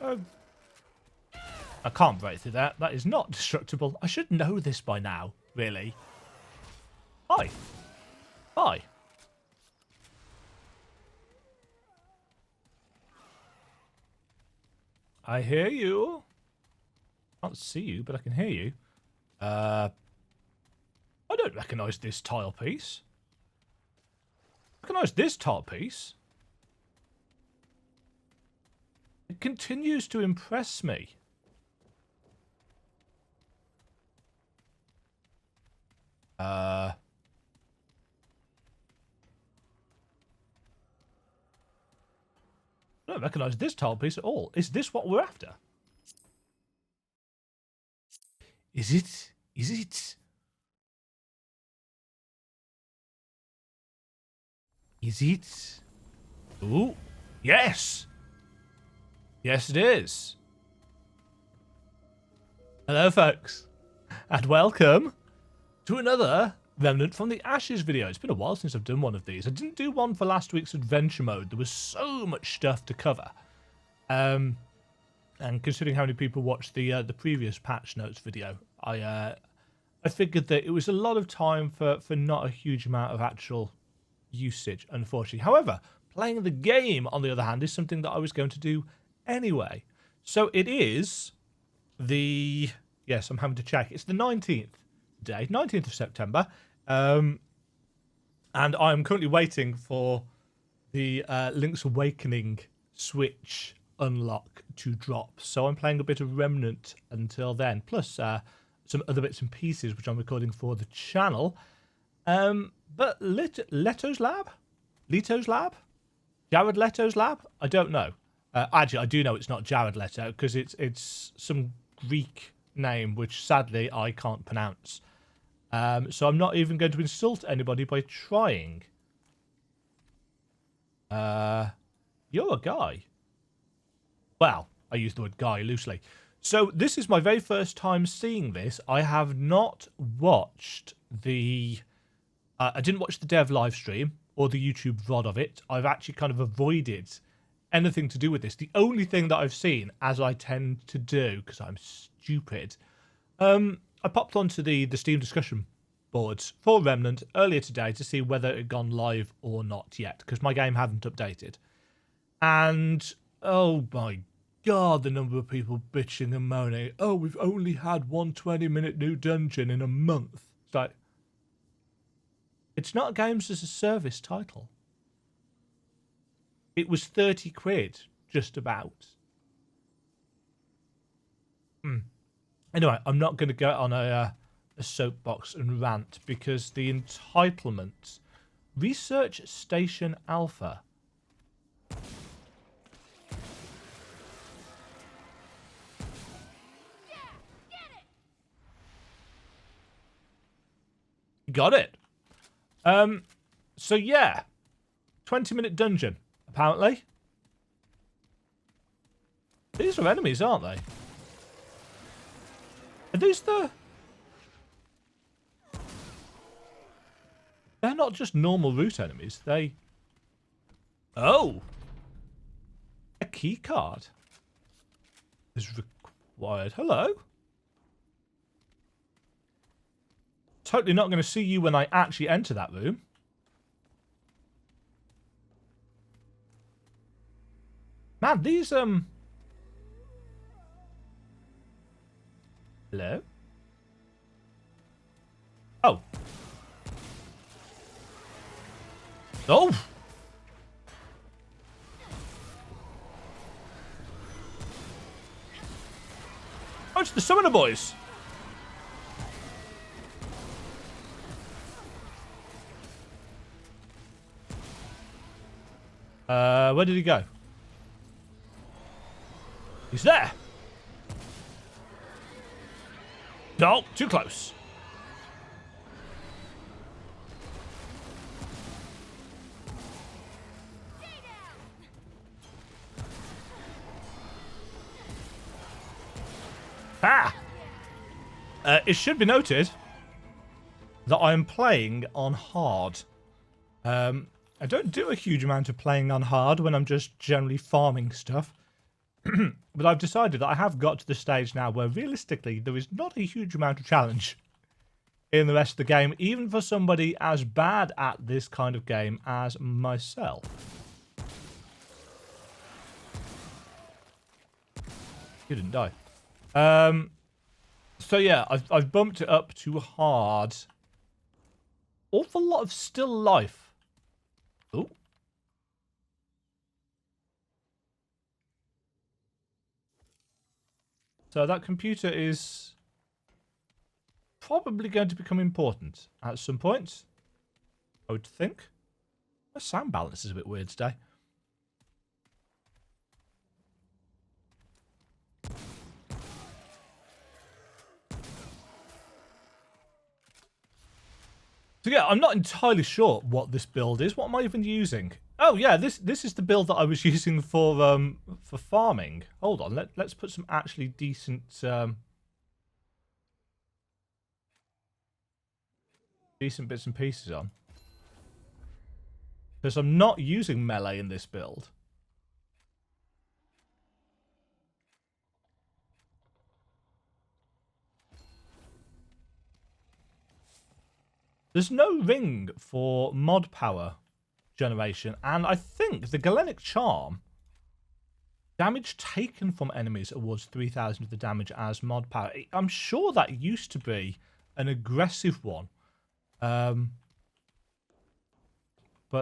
I can't break through that. That is not destructible. I should know this by now, really. Hi. Hi. I hear you. Can't see you, but I can hear you. I don't recognise this tile piece. Recognise this tile piece. It continues to impress me. I don't recognise this tile piece at all. Is this what we're after? Is it? Is it? Is it? Ooh, yes! Yes, it is. Hello, folks, and welcome to another Remnant from the Ashes video. It's been a while since I've done one of these. I didn't do one for last week's adventure mode. There was so much stuff to cover. And considering how many people watched the previous patch notes video, I figured that it was a lot of time for not a huge amount of actual usage, unfortunately. However, playing the game, on the other hand, is something that I was going to do anyway. So it is the... Yes, I'm having to check. It's the 19th day, 19th of September. And I'm currently waiting for the Link's Awakening Switch unlock to drop. So I'm playing a bit of Remnant until then, plus some other bits and pieces which I'm recording for the channel. But Leto's lab? Leto's lab? Jared Leto's lab? I don't know. Actually, I do know it's not Jared Leto because it's some Greek name which sadly I can't pronounce. So I'm not even going to insult anybody by trying. You're a guy. Well, I use the word guy loosely. So this is my very first time seeing this. I have not watched the... I didn't watch the dev live stream or the YouTube VOD of it. I've actually kind of avoided anything to do with this. The only thing that I've seen, as I tend to do, because I'm stupid, I popped onto the Steam discussion boards for Remnant earlier today to see whether it had gone live or not yet, because my game hadn't updated. And, oh my god, the number of people bitching and moaning, oh, we've only had one 20-minute new dungeon in a month. It's like, it's not a games as a service title. It was 30 quid, just about. Anyway, I'm not going to go on a soapbox and rant because the entitlement. Research Station Alpha. Got it. So yeah, 20-minute dungeon, apparently. These are enemies, aren't they? Are these the... They're not just normal route enemies, they... Oh! A key card is required. Hello? Totally not going to see you when I actually enter that room. Man, these, Hello? Oh. Oh! Oh, it's the Summoner Boys! Where did he go? He's there! No, too close. Ah! It should be noted that I am playing on hard. I don't do a huge amount of playing on hard when I'm just generally farming stuff. But I've decided that I have got to the stage now where realistically there is not a huge amount of challenge in the rest of the game, even for somebody as bad at this kind of game as myself. You didn't die. So yeah, I've bumped it up to hard. Awful lot of still life. Oh. So that computer is probably going to become important at some point, I would think. The sound balance is a bit weird today. So yeah, I'm not entirely sure what this build is. What am I even using? Oh yeah, this is the build that I was using for farming. Hold on, let's put some actually decent decent bits and pieces on. Because I'm not using melee in this build. There's no ring for mod power generation, and I think the Galenic Charm, damage taken from enemies awards 3,000 of the damage as mod power. I'm sure that used to be an aggressive one. But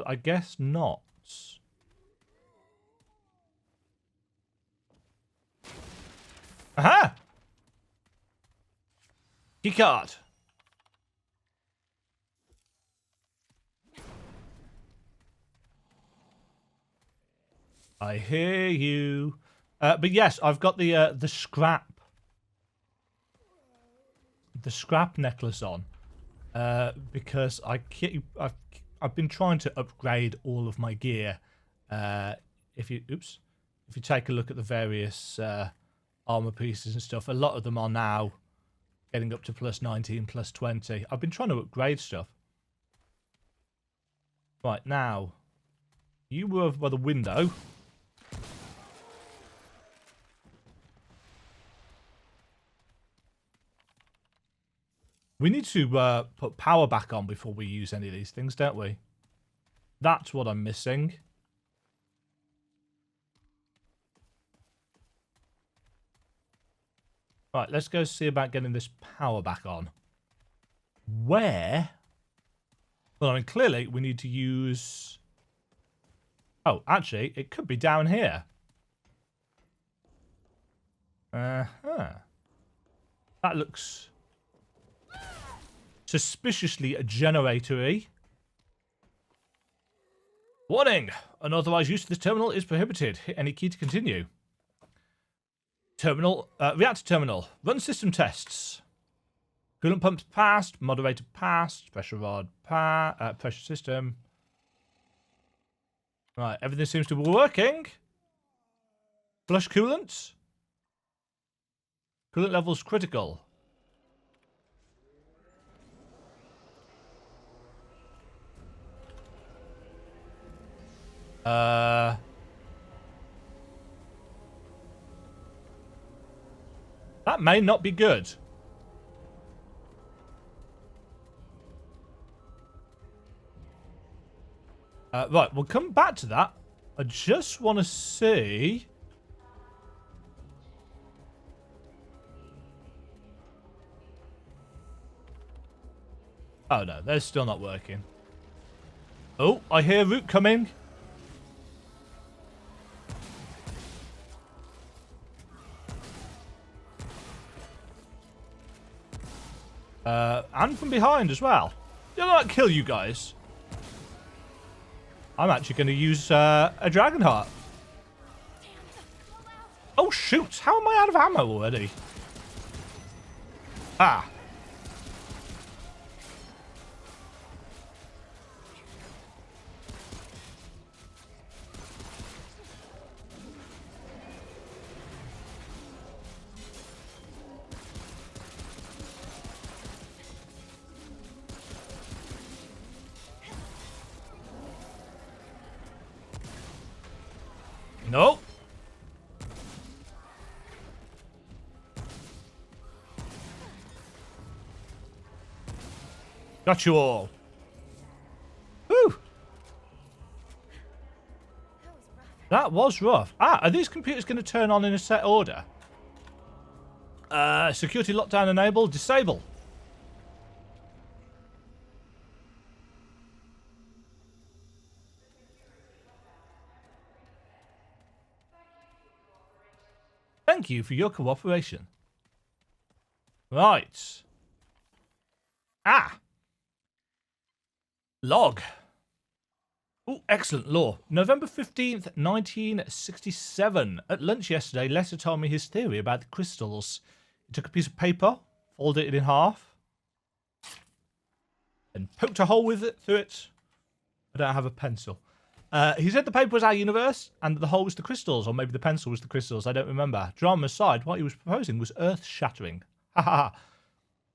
I guess not. Aha! Keycard. I hear you. But yes, I've got the scrap necklace on because I've been trying to upgrade all of my gear. If you take a look at the various armor pieces and stuff, a lot of them are now getting up to plus 19, plus 20. I've been trying to upgrade stuff. Right, now you were over by the window. We need to put power back on before we use any of these things, don't we? That's what I'm missing. Right, let's go see about getting this power back on. Where? Well, I mean, clearly we need to use... Oh, actually, it could be down here. Uh-huh. That looks suspiciously generatory. Warning! Unauthorized use of this terminal is prohibited. Hit any key to continue. Terminal, reactor terminal. Run system tests. Coolant pumps passed. Moderator passed. Pressure rod pressure system. Right, everything seems to be working. Flush coolant. Coolant levels critical. That may not be good. Right, we'll come back to that. I just want to see... Oh no, they're still not working. Oh, I hear root coming. And from behind as well. Did I not kill you guys? I'm actually going to use a dragon heart. Oh shoot! How am I out of ammo already? Ah. Nope. Got you all. Whew. That was rough. Ah, are these computers going to turn on in a set order? Security lockdown enabled. Disable. Thank you for your cooperation. Right. Ah. Log. Oh, excellent law. November 15th, 1967. At lunch yesterday, Leto told me his theory about the crystals. He took a piece of paper, folded it in half, and poked a hole with it through it. I don't have a pencil. He said the paper was our universe, and the hole was the crystals, or maybe the pencil was the crystals. I don't remember. Drama aside, what he was proposing was earth-shattering. Ha ha ha.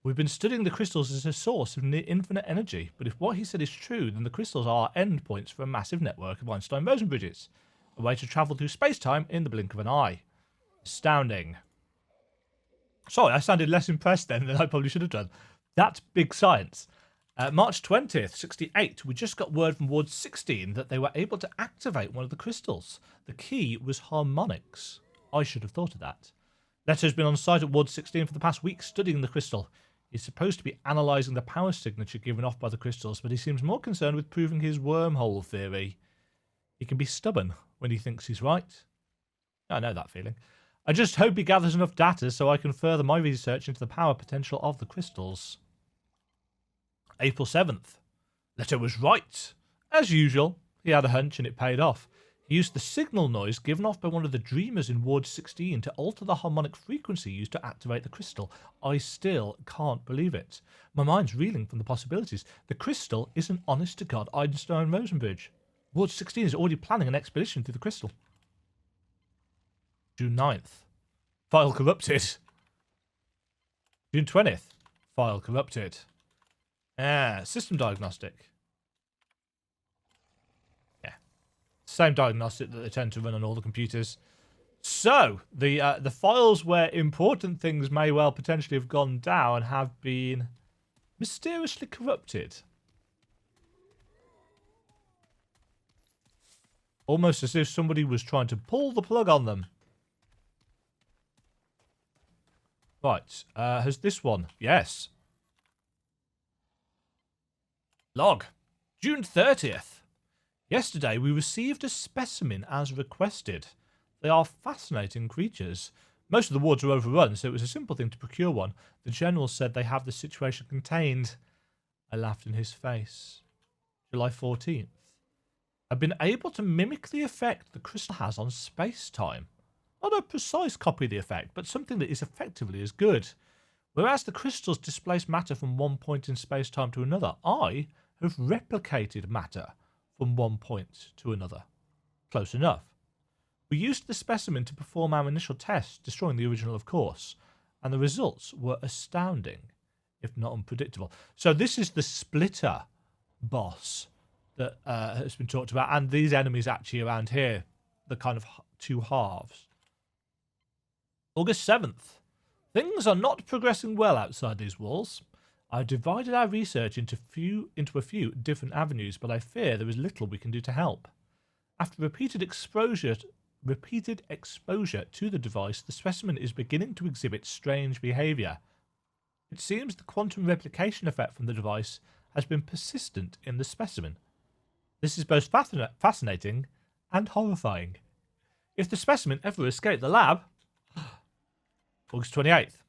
We've been studying the crystals as a source of near infinite energy, but if what he said is true, then the crystals are endpoints for a massive network of Einstein-Rosen bridges, a way to travel through space-time in the blink of an eye. Astounding. Sorry, I sounded less impressed then than I probably should have done. That's big science. March 20th, 68, we just got word from Ward 16 that they were able to activate one of the crystals. The key was harmonics. I should have thought of that. Leto's been on site at Ward 16 for the past week studying the crystal. He's supposed to be analysing the power signature given off by the crystals, but he seems more concerned with proving his wormhole theory. He can be stubborn when he thinks he's right. I know that feeling. I just hope he gathers enough data so I can further my research into the power potential of the crystals. April 7th. Leto was right. As usual, he had a hunch and it paid off. He used the signal noise given off by one of the dreamers in Ward 16 to alter the harmonic frequency used to activate the crystal. I still can't believe it. My mind's reeling from the possibilities. The crystal is an honest-to-God Einstein-Rosen bridge. Ward 16 is already planning an expedition through the crystal. June 9th. File corrupted. June 20th. File corrupted. System diagnostic. Yeah. Same diagnostic that they tend to run on all the computers. So, the files where important things may well potentially have gone down have been mysteriously corrupted. Almost as if somebody was trying to pull the plug on them. Right, has this one? Yes. Log. June 30th. Yesterday we received a specimen as requested. They are fascinating creatures. Most of the wards are overrun, so it was a simple thing to procure one. The general said they have the situation contained. I laughed in his face. July 14th. I've been able to mimic the effect the crystal has on space-time. Not a precise copy of the effect, but something that is effectively as good. Whereas the crystals displace matter from one point in space-time to another, I have replicated matter from one point to another. Close enough. We used the specimen to perform our initial tests, destroying the original, of course, and the results were astounding, if not unpredictable. So this is the splitter boss that has been talked about, and these enemies actually around here, the kind of two halves. August 7th. Things are not progressing well outside these walls. I've divided our research into a few different avenues, but I fear there is little we can do to help. After repeated exposure to the device, the specimen is beginning to exhibit strange behaviour. It seems the quantum replication effect from the device has been persistent in the specimen. This is both fascinating and horrifying. If the specimen ever escaped the lab... August 28th.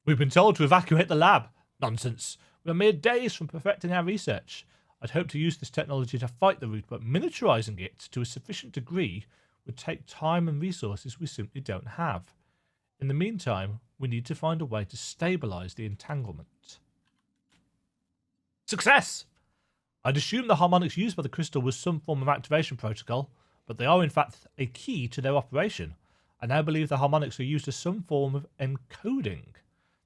We've been told to evacuate the lab. Nonsense. We're mere days from perfecting our research. I'd hoped to use this technology to fight the root, but miniaturizing it to a sufficient degree would take time and resources we simply don't have. In the meantime, we need to find a way to stabilize the entanglement. Success! I'd assumed the harmonics used by the crystal was some form of activation protocol, but they are in fact a key to their operation. I now believe the harmonics are used as some form of encoding.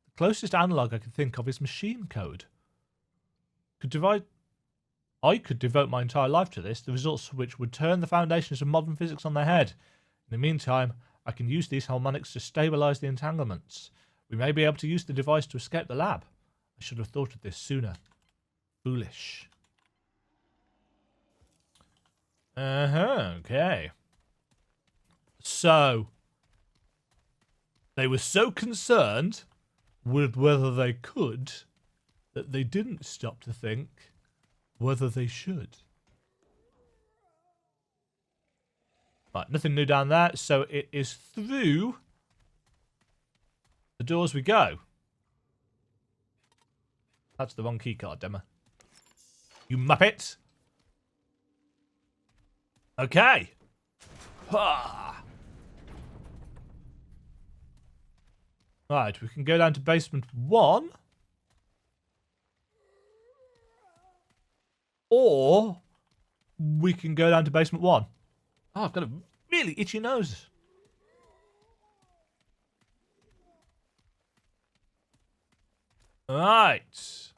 The closest analogue I can think of is machine code. I could devote my entire life to this, the results of which would turn the foundations of modern physics on their head. In the meantime, I can use these harmonics to stabilize the entanglements. We may be able to use the device to escape the lab. I should have thought of this sooner. Foolish. Okay. So, they were so concerned with whether they could that they didn't stop to think whether they should. Right, nothing new down there, so it is through the doors we go. That's the wrong key card, Dema. You muppet! Okay. Ha! Right, we can go down to basement 1. Or we can go down to basement 1. Oh, I've got a really itchy nose. Right.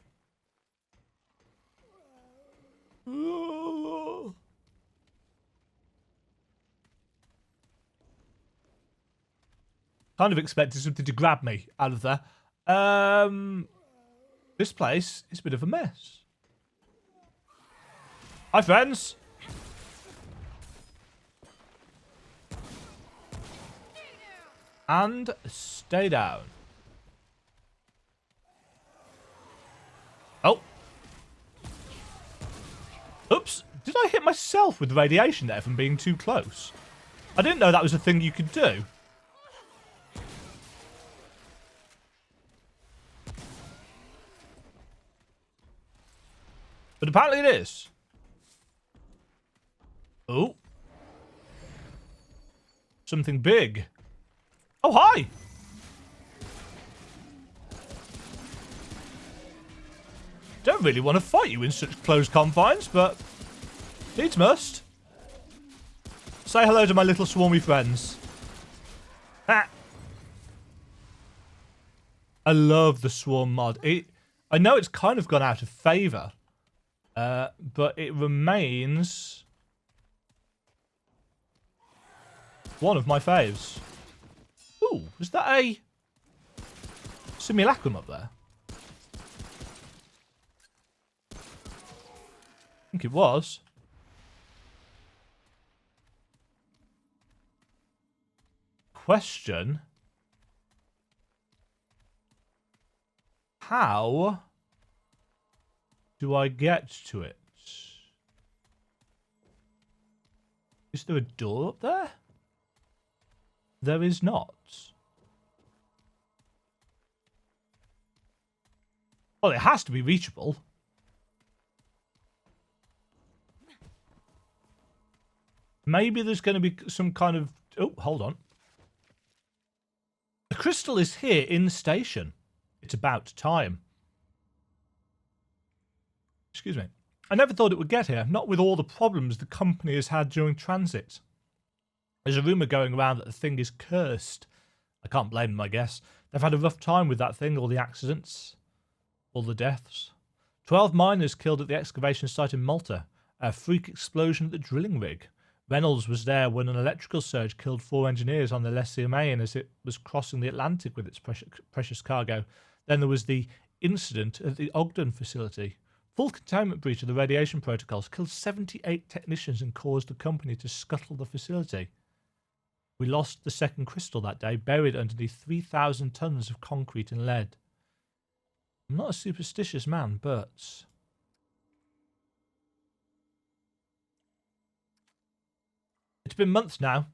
Kind of expected something to grab me out of there. This place is a bit of a mess. Hi, friends. And stay down. Oh. Oops. Did I hit myself with radiation there from being too close? I didn't know that was a thing you could do. But apparently it is. Oh. Something big. Oh, hi. Don't really want to fight you in such close confines, but needs must. Say hello to my little swarmy friends. Ah. I love the swarm mod. I know it's kind of gone out of favour, but it remains one of my faves. Ooh, was that a simulacrum up there? I think it was. Question. How do I get to it? Is there a door up there? There is not. Well, it has to be reachable. Maybe there's going to be some kind of... Oh, hold on. The crystal is here in the station. It's about time. Excuse me. I never thought it would get here, not with all the problems the company has had during transit. There's a rumour going around that the thing is cursed. I can't blame them, I guess. They've had a rough time with that thing, all the accidents, all the deaths. 12 miners killed at the excavation site in Malta. A freak explosion at the drilling rig. Reynolds was there when an electrical surge killed 4 engineers on the Demajen as it was crossing the Atlantic with its precious cargo. Then there was the incident at the Ogden facility. Full containment breach of the radiation protocols killed 78 technicians and caused the company to scuttle the facility. We lost the second crystal that day, buried underneath 3,000 tons of concrete and lead. I'm not a superstitious man, but... It's been months now.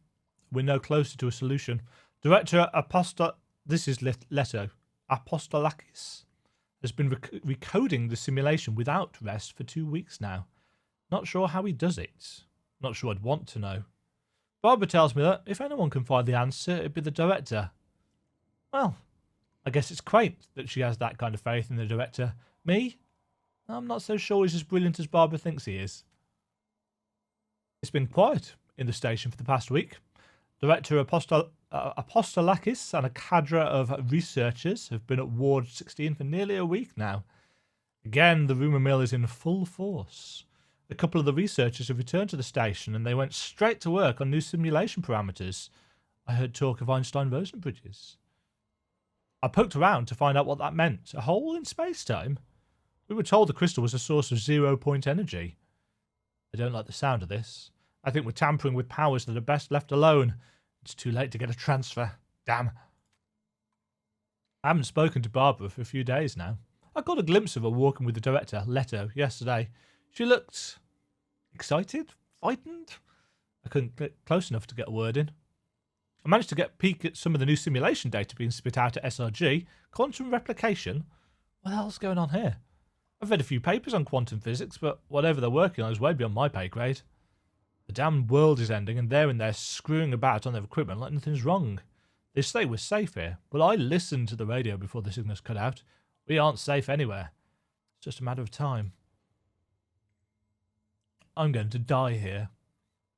We're no closer to a solution. Director This is Leto. Apostolakis has been recoding the simulation without rest for 2 weeks now. Not sure how he does it. Not sure I'd want to know. Barbara tells me that if anyone can find the answer, it'd be the director. Well, I guess it's quaint that she has that kind of faith in the director. Me? I'm not so sure he's as brilliant as Barbara thinks he is. It's been quiet in the station for the past week. Director Apostolakis and a cadre of researchers have been at Ward 16 for nearly a week now. Again, the rumour mill is in full force. A couple of the researchers have returned to the station and they went straight to work on new simulation parameters. I heard talk of Einstein-Rosen bridges. I poked around to find out what that meant. A hole in space-time? We were told the crystal was a source of 0-point energy. I don't like the sound of this. I think we're tampering with powers that are best left alone. It's too late to get a transfer. Damn. I haven't spoken to Barbara for a few days now. I got a glimpse of her walking with the director, Leto, yesterday. She looked excited? Frightened? I couldn't get close enough to get a word in. I managed to get a peek at some of the new simulation data being spit out at SRG. Quantum replication? What the hell's going on here? I've read a few papers on quantum physics, but whatever they're working on is way beyond my pay grade. The damn world is ending, and they're in there screwing about on their equipment like nothing's wrong. They say we're safe here, but I listened to the radio before the signals cut out. We aren't safe anywhere. It's just a matter of time. I'm going to die here.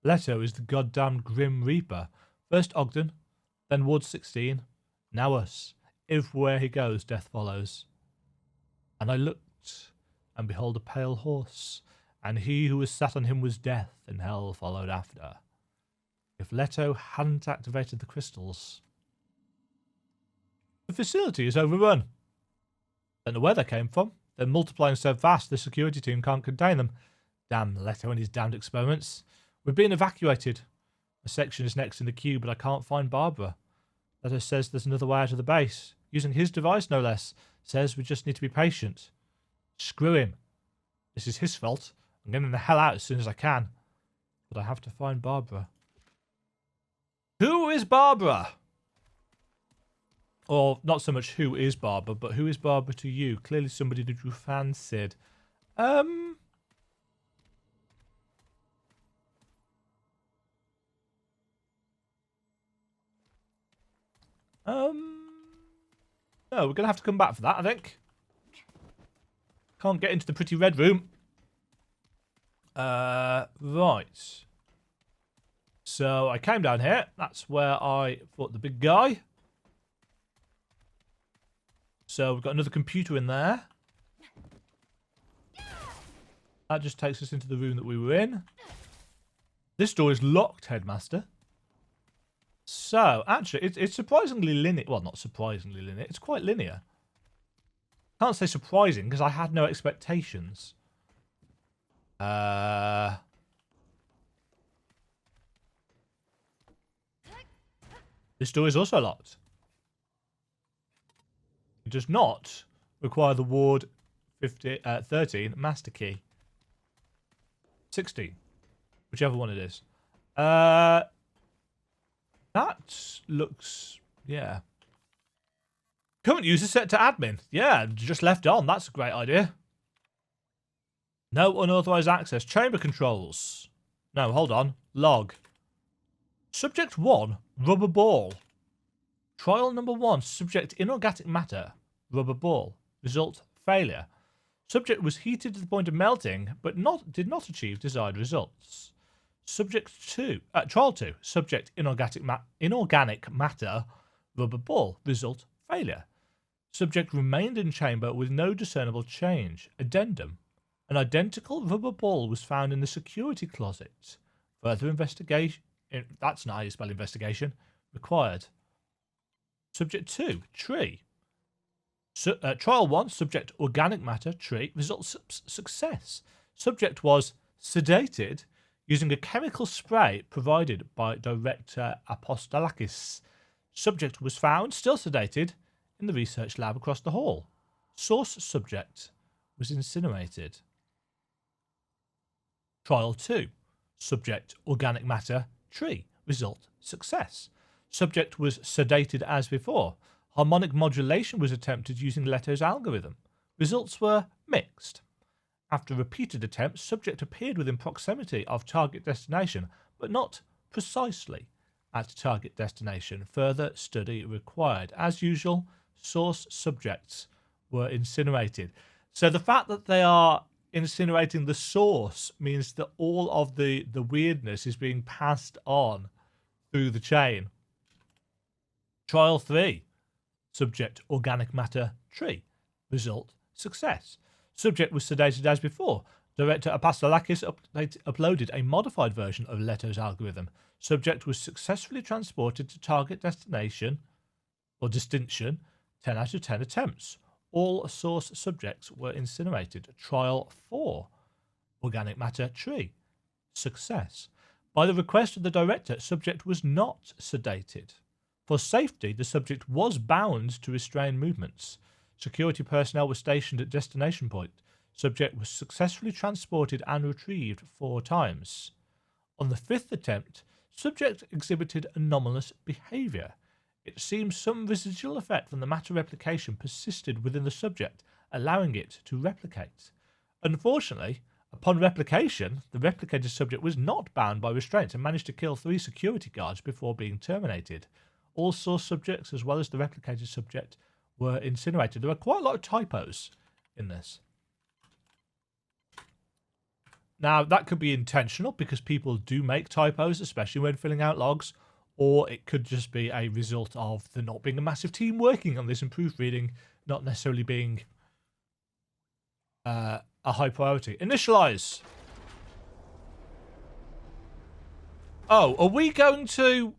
Leto is the goddamn Grim Reaper. First Ogden, then Ward 16, now us. Everywhere he goes, death follows. And I looked, and behold a pale horse, and he who was sat on him was death, and hell followed after. If Leto hadn't activated the crystals... The facility is overrun. Don't know where they came from. They're multiplying so fast the security team can't contain them. Damn Leto and his damned experiments. We're being evacuated. A section is next in the queue, but I can't find Barbara. Leto says there's another way out of the base. Using his device, no less. Says we just need to be patient. Screw him. This is his fault. I'm getting the hell out as soon as I can. But I have to find Barbara. Who is Barbara? Or not so much who is Barbara, but who is Barbara to you? Clearly somebody that you fancied. No, we're going to have to come back for that, I think. Can't get into the pretty red room. Right. So I came down here. That's where I fought the big guy. So we've got another computer in there. That just takes us into the room that we were in. This door is locked, Headmaster. So, actually, it's surprisingly linear. Well, not surprisingly linear. It's quite linear. Can't say surprising because I had no expectations. This door is also locked. It does not require the Ward 13 master key. 16. Whichever one it is. That looks... yeah. Current user set to admin. Yeah, just left on. That's a great idea. No unauthorized access. Chamber controls. No, hold on. Log. Subject 1, rubber ball. Trial number 1, subject inorganic matter, rubber ball. Result, failure. Subject was heated to the point of melting, but did not achieve desired results. Subject 2, trial 2, subject inorganic matter, rubber ball. Result, failure. Subject remained in chamber with no discernible change. Addendum. An identical rubber ball was found in the security closet. Further investigation... that's not how you spell investigation. Required. Subject 2, tree. Trial 1, subject organic matter, tree. Result, success. Subject was sedated using a chemical spray provided by Director Apostolakis. Subject was found, still sedated, in the research lab across the hall. Source subject was incinerated. Trial 2. Subject, organic matter, tree. Result, success. Subject was sedated as before. Harmonic modulation was attempted using Leto's algorithm. Results were mixed. After repeated attempts, subject appeared within proximity of target destination, but not precisely at target destination. Further study required. As usual, source subjects were incinerated. So the fact that they are incinerating the source means that all of the weirdness is being passed on through the chain. Trial 3. Subject, organic matter, tree. Result, success. Subject was sedated as before. Director Apostolakis uploaded a modified version of Leto's algorithm. Subject was successfully transported to target destination, or distinction, 10 out of 10 attempts. all source subjects were incinerated. Trial 4. Organic matter tree. Success. By the request of the director, subject was not sedated. For safety, the subject was bound to restrain movements. Security personnel were stationed at destination point. Subject was successfully transported and retrieved 4 times. On the 5th attempt, subject exhibited anomalous behaviour. It seems some residual effect from the matter replication persisted within the subject, allowing it to replicate. Unfortunately, upon replication, the replicated subject was not bound by restraints and managed to kill 3 security guards before being terminated. All source subjects, as well as the replicated subject, were incinerated. There are quite a lot of typos in this. Now, that could be intentional because people do make typos, especially when filling out logs, or it could just be a result of there not being a massive team working on this and proofreading not necessarily being a high priority. Initialize. Oh, are we going to...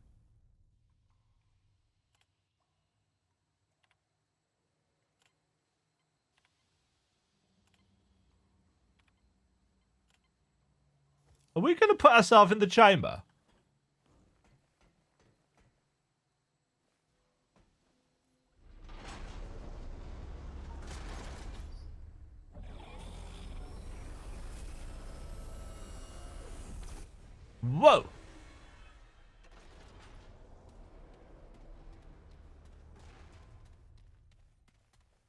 Are we going to put ourselves in the chamber? Whoa!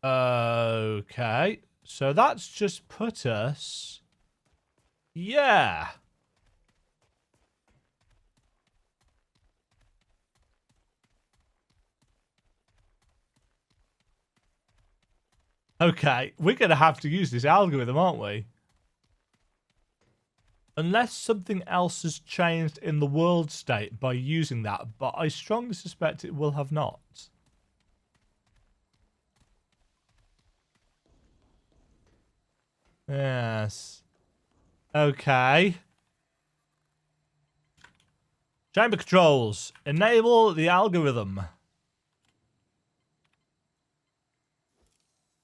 Okay. So that's just put us... Yeah. Okay, we're going to have to use this algorithm, aren't we? Unless something else has changed in the world state by using that, but I strongly suspect it will have not. Yes. Okay. Chamber controls. Enable the algorithm.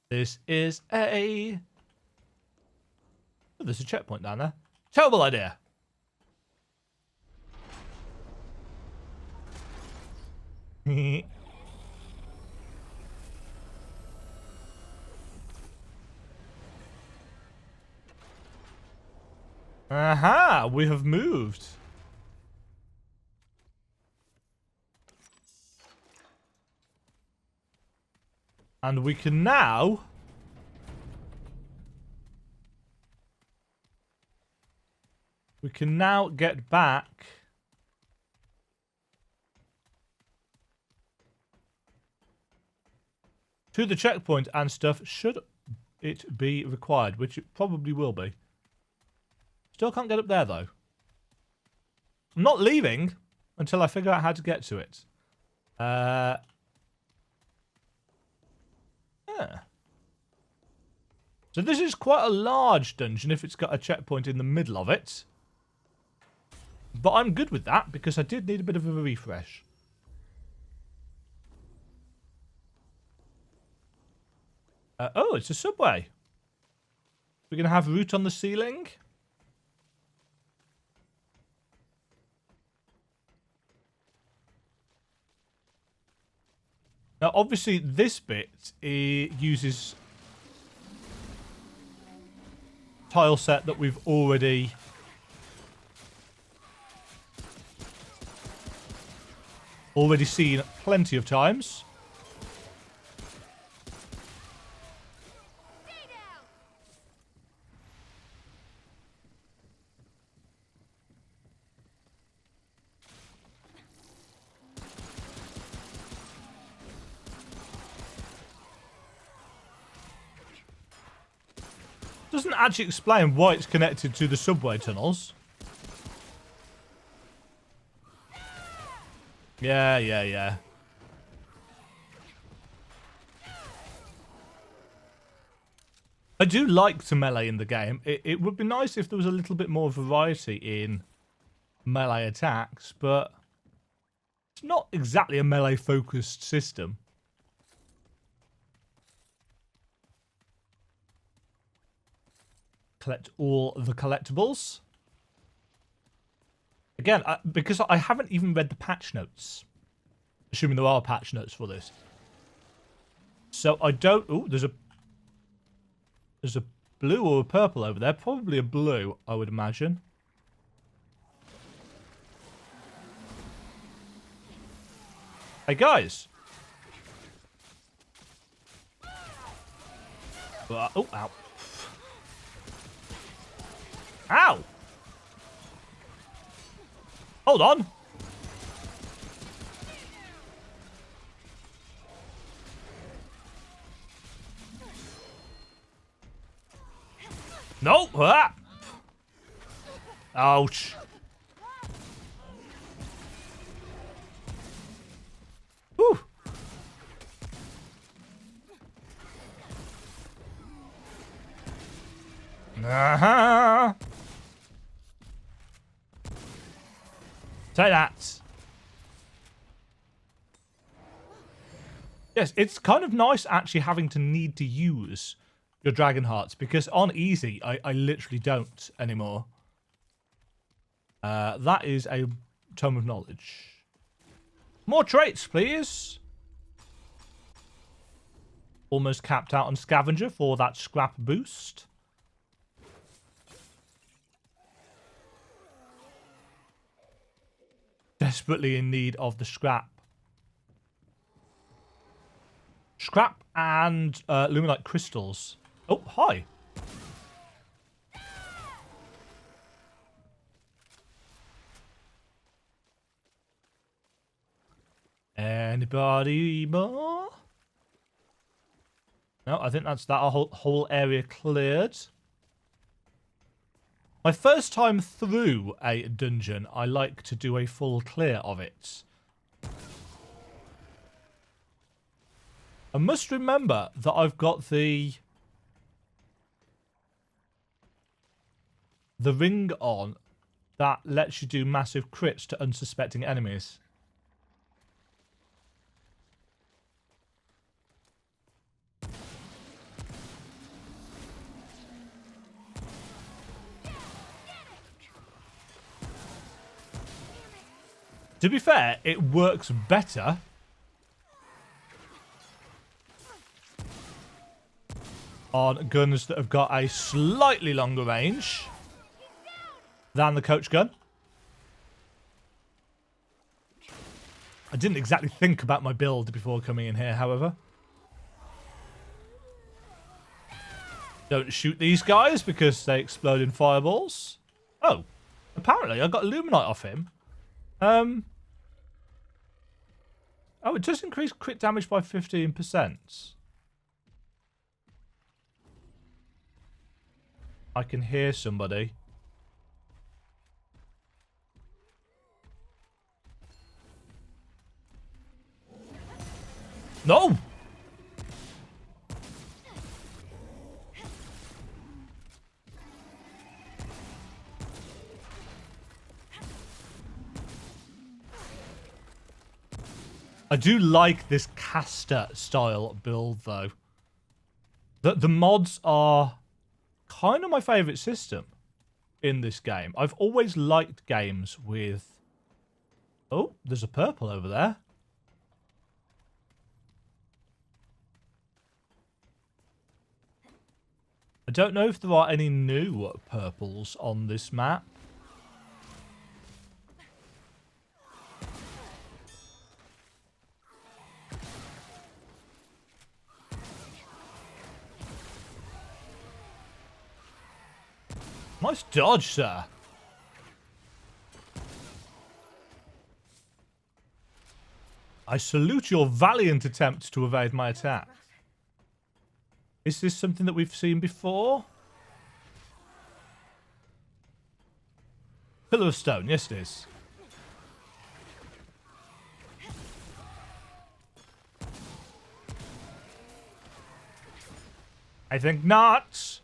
This is a... Oh, there's a checkpoint down there. Terrible idea. Aha, we have moved. And we can now... We can now get back... to the checkpoint and stuff, should it be required, which it probably will be. Still can't get up there, though. I'm not leaving until I figure out how to get to it. Yeah. So this is quite a large dungeon if it's got a checkpoint in the middle of it. But I'm good with that because I did need a bit of a refresh. Oh, it's a subway. We're going to have route on the ceiling. Now, obviously, this bit uses tile set that we've already seen plenty of times. Doesn't actually explain why it's connected to the subway tunnels. Yeah. I do like to melee in the game. It would be nice if there was a little bit more variety in melee attacks, but it's not exactly a melee-focused system. collect all the collectibles. Again, because I haven't even read the patch notes. Assuming there are patch notes for this. So I don't... Oh, there's a blue or a purple over there. Probably a blue, I would imagine. Hey, guys. Oh, ow. Ow! Hold on. No! Ah! Ouch. Whew. Uh-huh. Take that. Yes, it's kind of nice actually having to need to use your dragon hearts, because on easy, I literally don't anymore. That is a tome of knowledge. More traits, please. Almost capped out on scavenger for that scrap boost. Desperately in need of the scrap. Scrap and luminite crystals. Oh, hi. Anybody more? No, I think that's that whole area cleared. My first time through a dungeon, I like to do a full clear of it. I must remember that I've got the ring on that lets you do massive crits to unsuspecting enemies. To be fair, it works better on guns that have got a slightly longer range than the coach gun. I didn't exactly think about my build before coming in here, however. Don't shoot these guys because they explode in fireballs. Oh, apparently I got Illuminite off him. Oh, it does increase crit damage by 15%. I can hear somebody. No! I do like this caster style build though. The mods are kind of my favourite system in this game. I've always liked games with... Oh, there's a purple over there. I don't know if there are any new purples on this map. Nice dodge, sir. I salute your valiant attempt to evade my attack. Is this something that we've seen before? Pillar of stone, yes it is. I think not.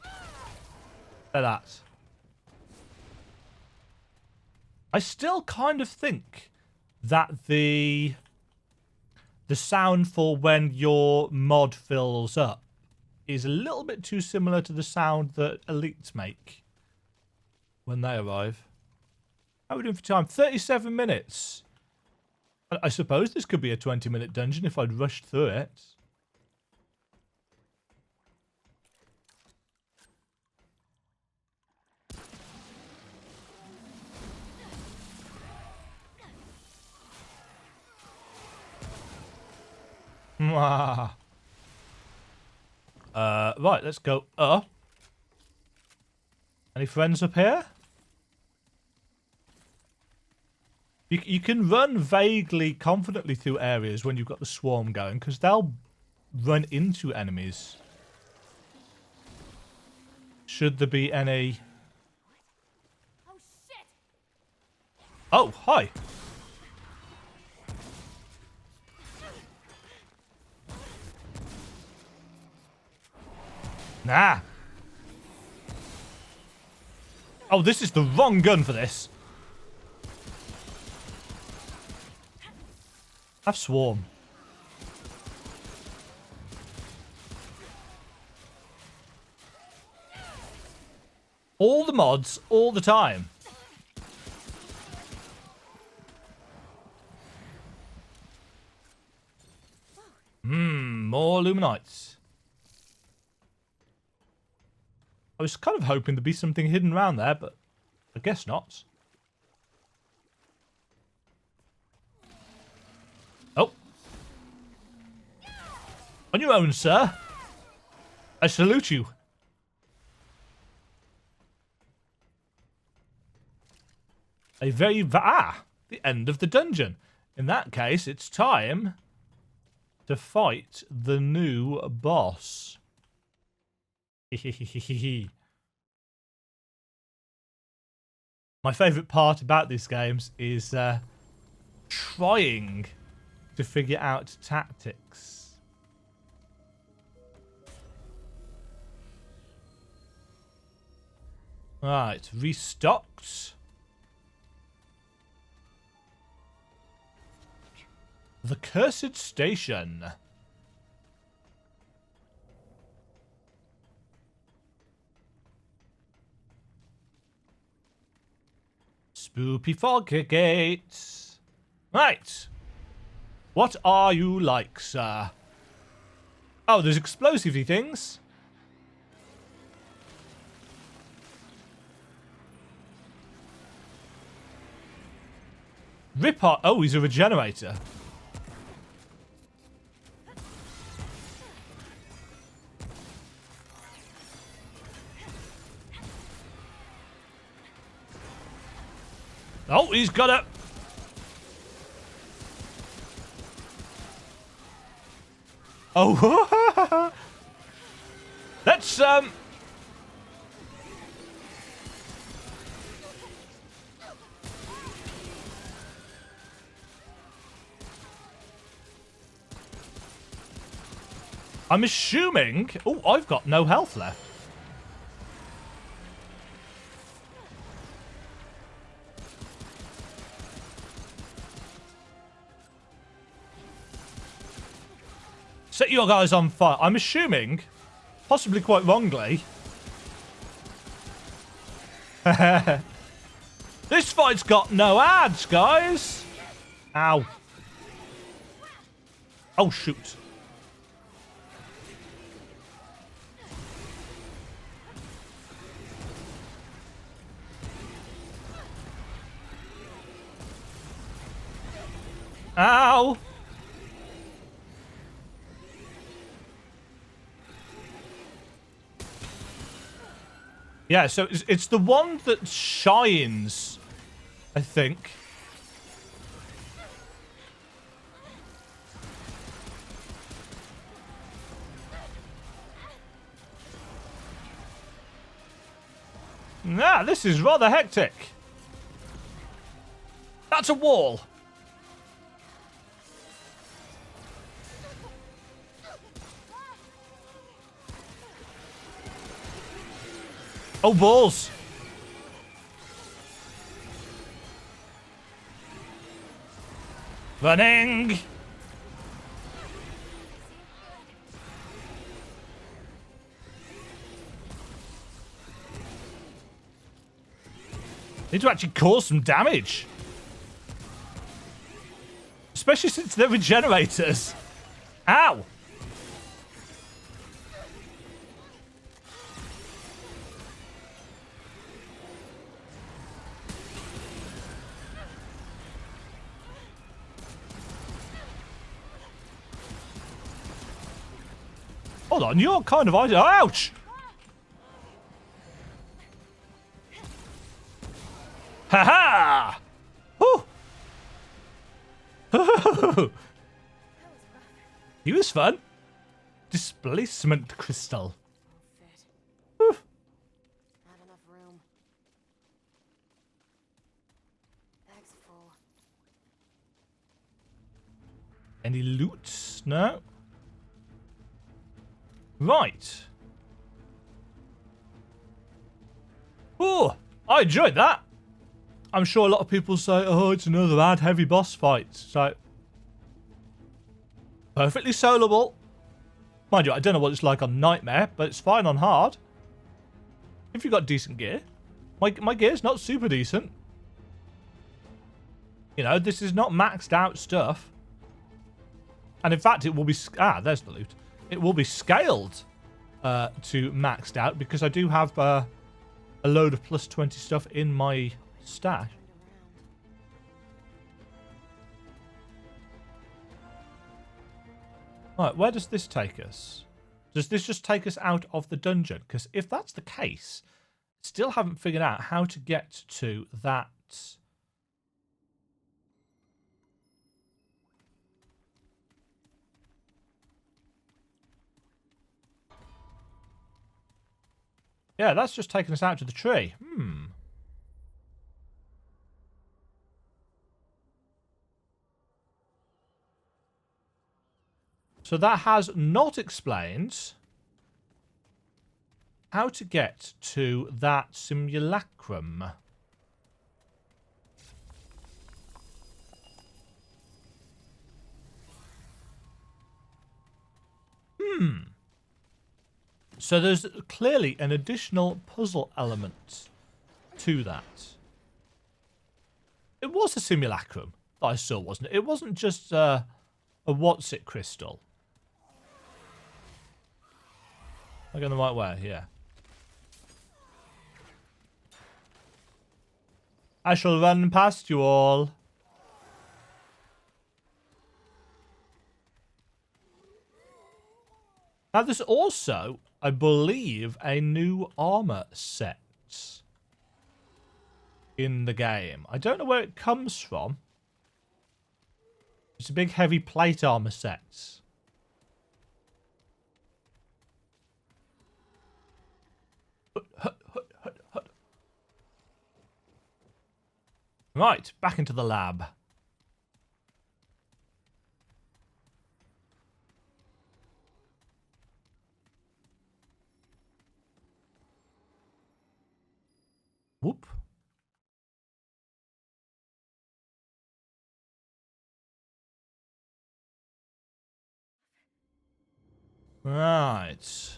Like that. I still kind of think that the sound for when your mod fills up is a little bit too similar to the sound that elites make. when they arrive. How are we doing for time? 37 minutes. I suppose this could be a 20-minute dungeon if I'd rushed through it. Right, let's go up. Any friends up here? You can run vaguely confidently through areas when you've got the swarm going, because they'll run into enemies. Should there be any... Oh, shit. Oh, hi. Nah. Oh, this is the wrong gun for this. Have swarm. All the mods, all the time. More Luminites. I was kind of hoping there'd be something hidden around there, but I guess not. Oh. On your own, sir. I salute you. The end of the dungeon. In that case, it's time to fight the new boss. My favourite part about these games is trying to figure out tactics. Right, restocked. The Cursed Station. Spoopy fog gates. Right. What are you like, sir? Oh, there's explosive-y things. Ripper. Oh, he's a regenerator. Oh, he's got it. Oh, let's I'm assuming. Oh, I've got no health left. Set your guys on fire. I'm assuming, possibly quite wrongly. This fight's got no ads, guys. Ow. Oh, shoot. Ow. Yeah, so it's the one that shines, I think. Nah, this is rather hectic. That's a wall. Oh, balls. Running. Need to actually cause some damage. Especially since they're regenerators. Ow! Hold on, you're kind of... Ouch! Ha-ha! Whew! He was fun. Displacement crystal. Won't fit. Not enough room. Bag's full. Any loot? No. Right. Oh, I enjoyed that. I'm sure a lot of people say, oh, it's another bad heavy boss fight. So, perfectly soloable. Mind you, I don't know what it's like on Nightmare, but it's fine on hard. If you've got decent gear. My gear's not super decent. You know, this is not maxed out stuff. And in fact, it will be... there's the loot. It will be scaled to maxed out because I do have a load of plus 20 stuff in my stash. Right, where does this take us? Does this just take us out of the dungeon? Because if that's the case, still haven't figured out how to get to that... Yeah, that's just taken us out to the tree. So that has not explained how to get to that simulacrum. So there's clearly an additional puzzle element to that. It was a simulacrum that I saw, wasn't it? It wasn't just a what's-it crystal. Am I going the right way? Yeah. I shall run past you all. Now there's also, I believe, a new armor set in the game. I don't know where it comes from. It's a big heavy plate armor set. Right, back into the lab. Whoop. Right.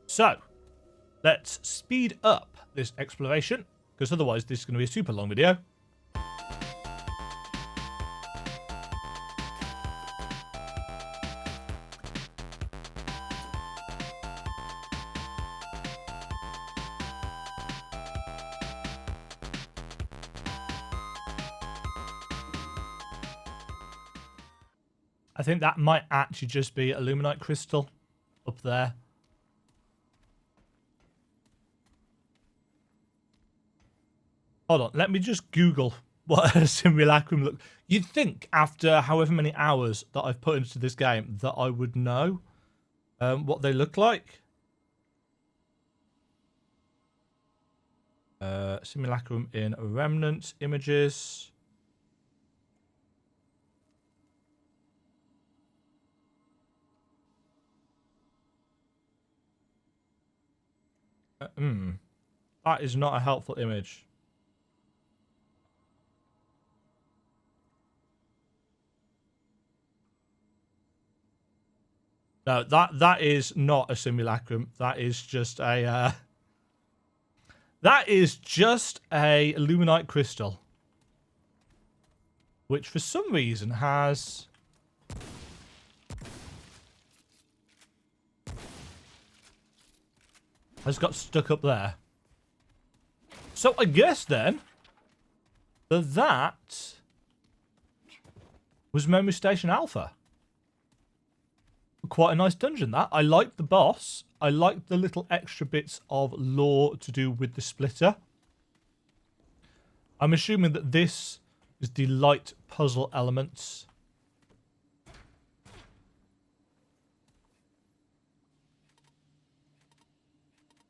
So, let's speed up this exploration, because otherwise this is going to be a super long video. I think that might actually just be Illuminite crystal up there. Hold on, let me just Google what a simulacrum look. You'd think after however many hours that I've put into this game that I would know what they look like. Simulacrum in Remnant images. That is not a helpful image. No, that is not a simulacrum. That is just a that is just a illuminite crystal, which for some reason has got stuck up there. So I guess then that was Memory Station Alpha. Quite a nice dungeon, that. I liked the boss. I liked the little extra bits of lore to do with the splitter. I'm assuming that this is the light puzzle elements.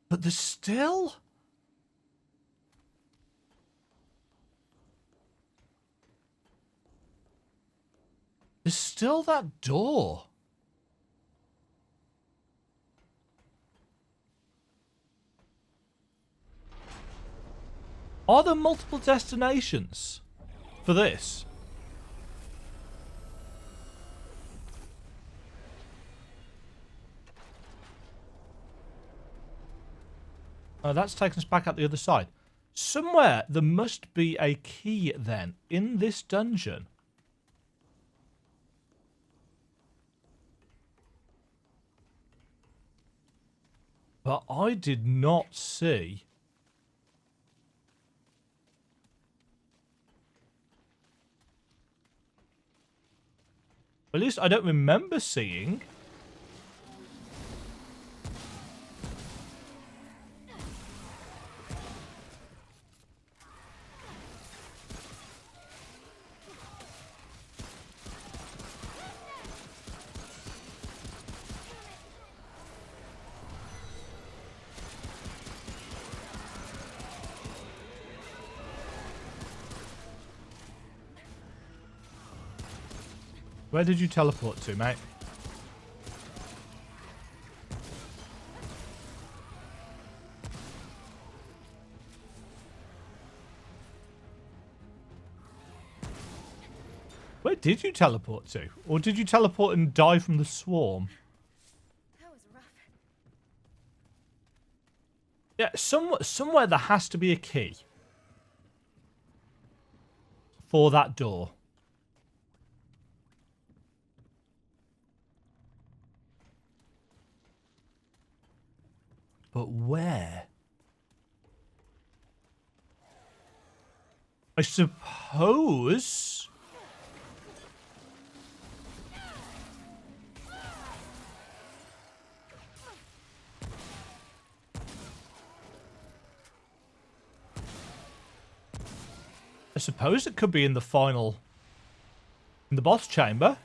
But there's still... there's still that door. Are there multiple destinations for this? Oh, that's taken us back out the other side. Somewhere there must be a key then in this dungeon. But I did not see... at least I don't remember seeing. Where did you teleport to, mate? Where did you teleport to? Or did you teleport and die from the swarm? That was rough. Yeah, somewhere there has to be a key for that door. But where? I suppose... it could be in the final... in the boss chamber.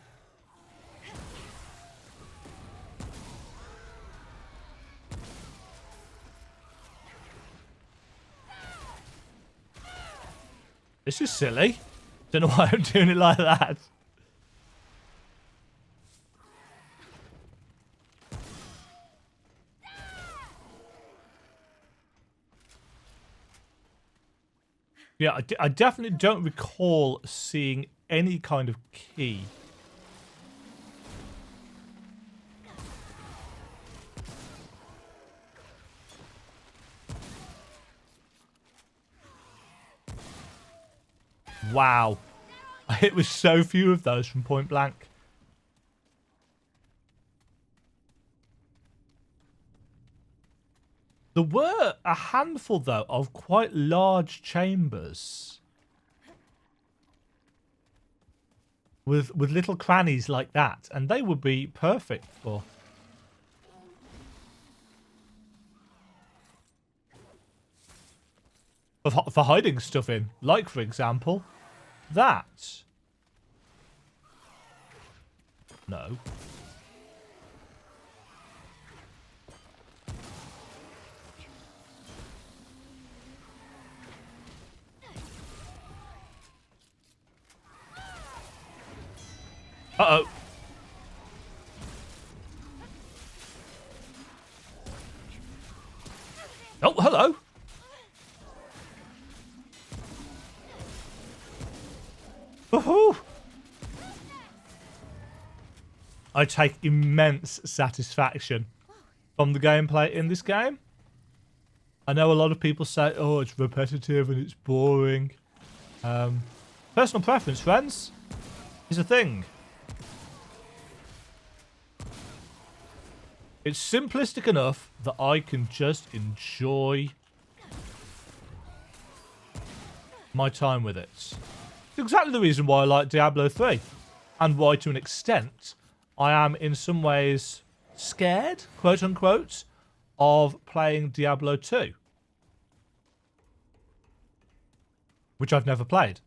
This is silly. Don't know why I'm doing it like that. Yeah, I definitely don't recall seeing any kind of key. Wow. I hit with so few of those from point blank. There were a handful, though, of quite large chambers. With little crannies like that. And they would be perfect for... for hiding stuff in. Like, for example, that. No. Uh-oh. Oh, hello. Woohoo! I take immense satisfaction from the gameplay in this game. I know a lot of people say, oh, it's repetitive and it's boring. Personal preference, friends, is a thing. It's simplistic enough that I can just enjoy my time with it. It's exactly the reason why I like Diablo 3. And why, to an extent, I am in some ways scared, quote unquote, of playing Diablo 2. Which I've never played.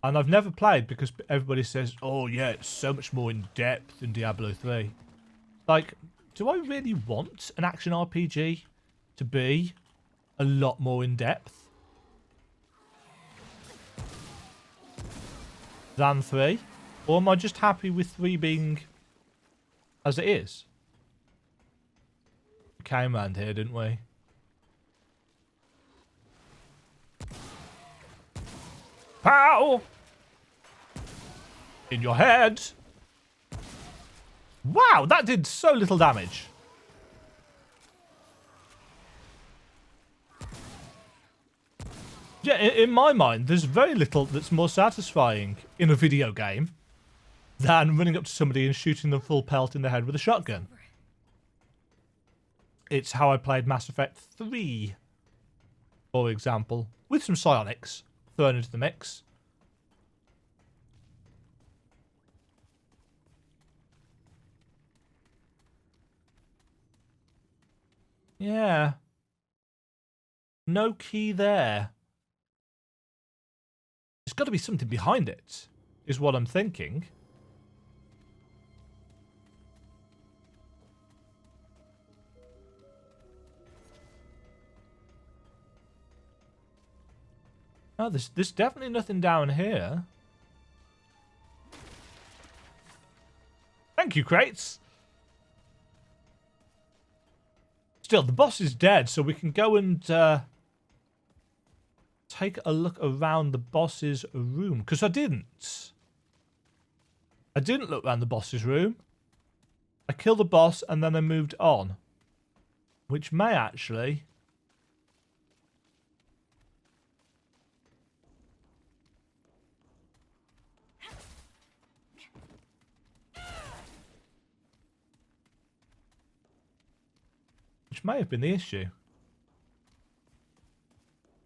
And I've never played because everybody says, oh yeah, it's so much more in depth than Diablo 3. Like, do I really want an action RPG to be a lot more in depth than 3? Or am I just happy with 3 being as it is? We came around here, didn't we? Pow! In your head! Wow, that did so little damage. Yeah, in my mind, there's very little that's more satisfying in a video game than running up to somebody and shooting them full pelt in the head with a shotgun. It's how I played Mass Effect 3, for example, with some psionics thrown into the mix. Yeah. No key there. There's got to be something behind it, is what I'm thinking. Oh, there's definitely nothing down here. Thank you, crates. Still, the boss is dead, so we can go and take a look around the boss's room. Because I didn't look around the boss's room. I killed the boss and then I moved on. Which may actually... which may have been the issue.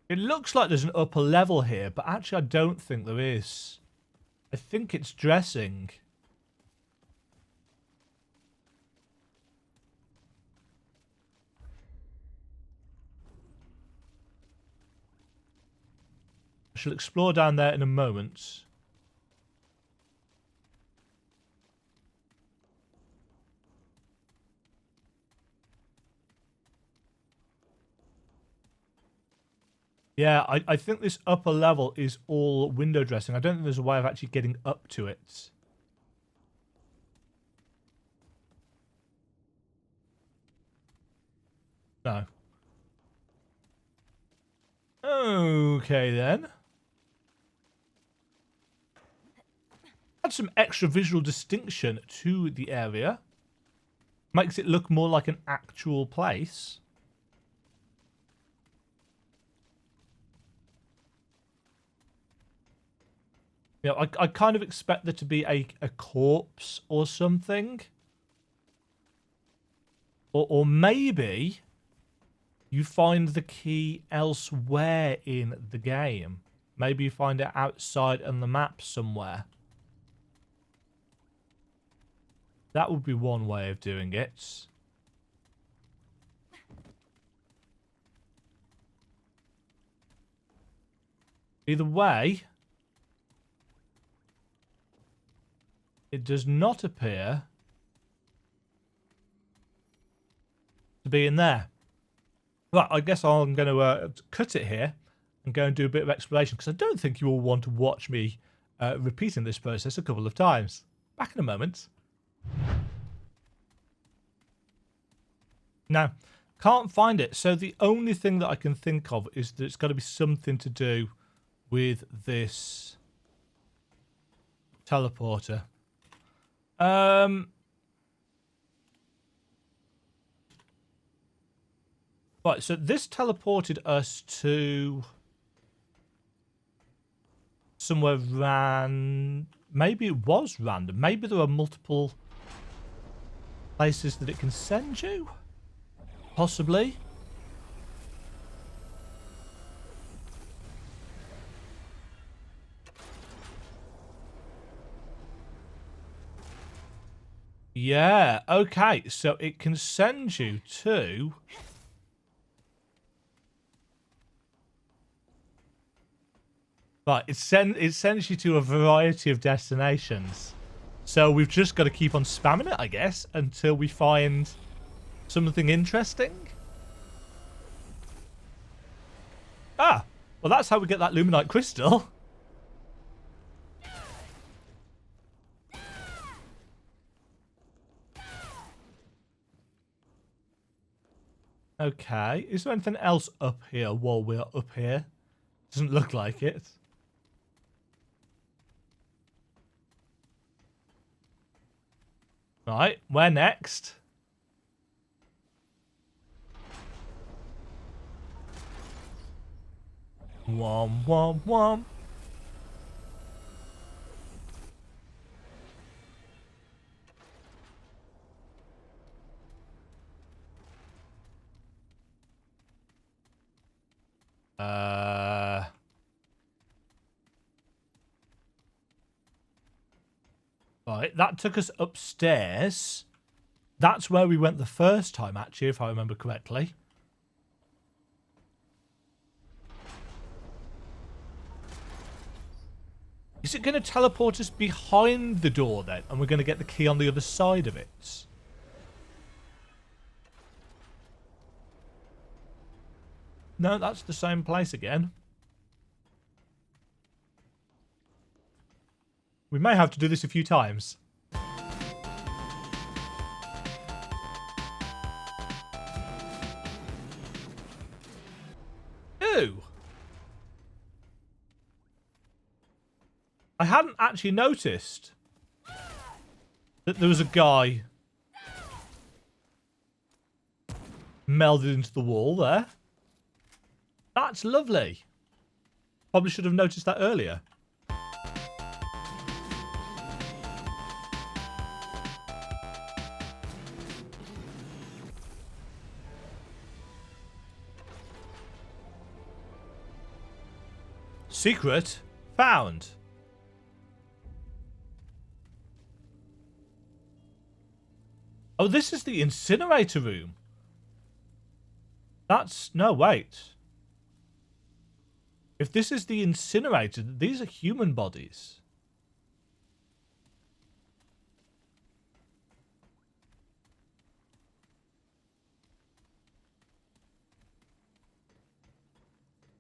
It looks like there's an upper level here, but actually I don't think there is. I think it's dressing. I shall explore down there in a moment. Yeah, I think this upper level is all window dressing. I don't think there's a way of actually getting up to it. No. Okay, then. Add some extra visual distinction to the area. Makes it look more like an actual place. You know, I kind of expect there to be a corpse or something. Or maybe you find the key elsewhere in the game. Maybe you find it outside on the map somewhere. That would be one way of doing it. Either way, it does not appear to be in there. Right, I guess I'm going to cut it here and go and do a bit of exploration, because I don't think you all want to watch me repeating this process a couple of times. Back in a moment. Now, can't find it, so the only thing that I can think of is that it's got to be something to do with this teleporter. Right, so this teleported us to somewhere maybe it was random. Maybe there are multiple places that it can send you? Possibly. Yeah, okay. So it can send you to... Right, it sends you to a variety of destinations. So we've just got to keep on spamming it, I guess, until we find something interesting. Ah, well, that's how we get that Luminite crystal. Okay, is there anything else up here while we're up here? Doesn't look like it. Right, where next? Wom, wom, wom. Right, that took us upstairs. That's where we went the first time, actually, if I remember correctly. Is it going to teleport us behind the door, then? And we're going to get the key on the other side of it? No, that's the same place again. We may have to do this a few times. Ooh. I hadn't actually noticed that there was a guy melded into the wall there. That's lovely. Probably should have noticed that earlier. Secret found. Oh, this is the incinerator room. That's... No, wait. If this is the incinerator, these are human bodies.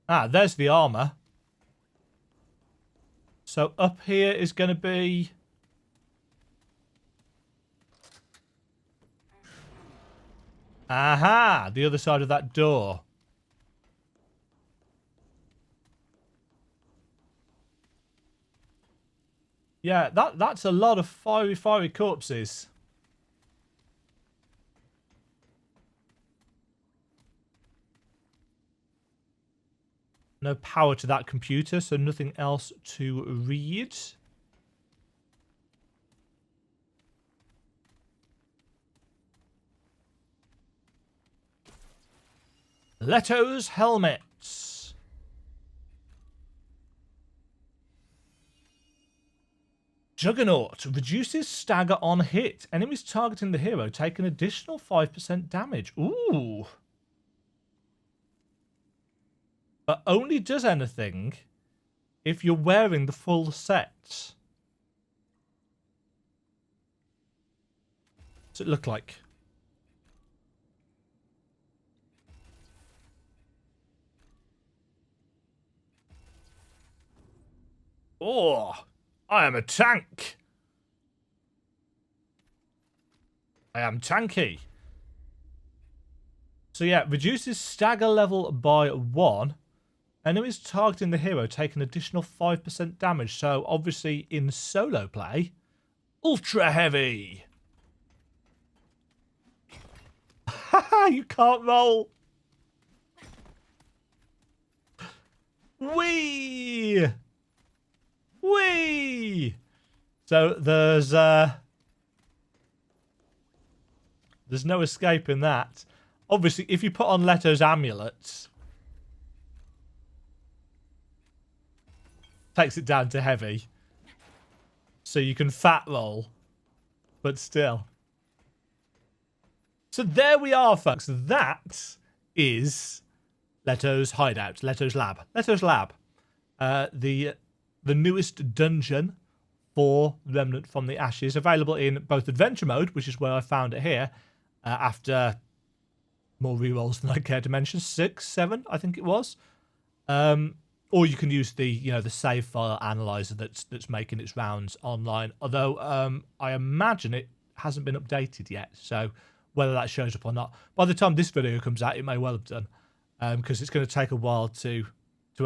Ah, there's the armor. So up here is going to be... Aha! The other side of that door. Yeah, that's a lot of fiery corpses. No power to that computer, so nothing else to read. Leto's helmets. Juggernaut reduces stagger on hit. Enemies targeting the hero take an additional 5% damage. Ooh. But only does anything if you're wearing the full set. What's it look like? Oh, I am a tank. I am tanky. So yeah, reduces stagger level by 1. Enemies targeting the hero take an additional 5% damage. So obviously in solo play, Ultra heavy. Haha, you can't roll. Whee! Whee! So there's no escaping that. Obviously, if you put on Leto's amulets, takes it down to heavy. So you can fat roll, but still. So there we are, folks. That is Leto's hideout, Leto's lab. Leto's lab. The newest dungeon for Remnant from the Ashes, available in both adventure mode, which is where I found it here, after more rerolls than I care to mention, 6, 7, I think it was. Or you can use the save file analyzer that's making its rounds online. Although I imagine it hasn't been updated yet, so whether that shows up or not, by the time this video comes out, it may well have done, because it's going to take a while to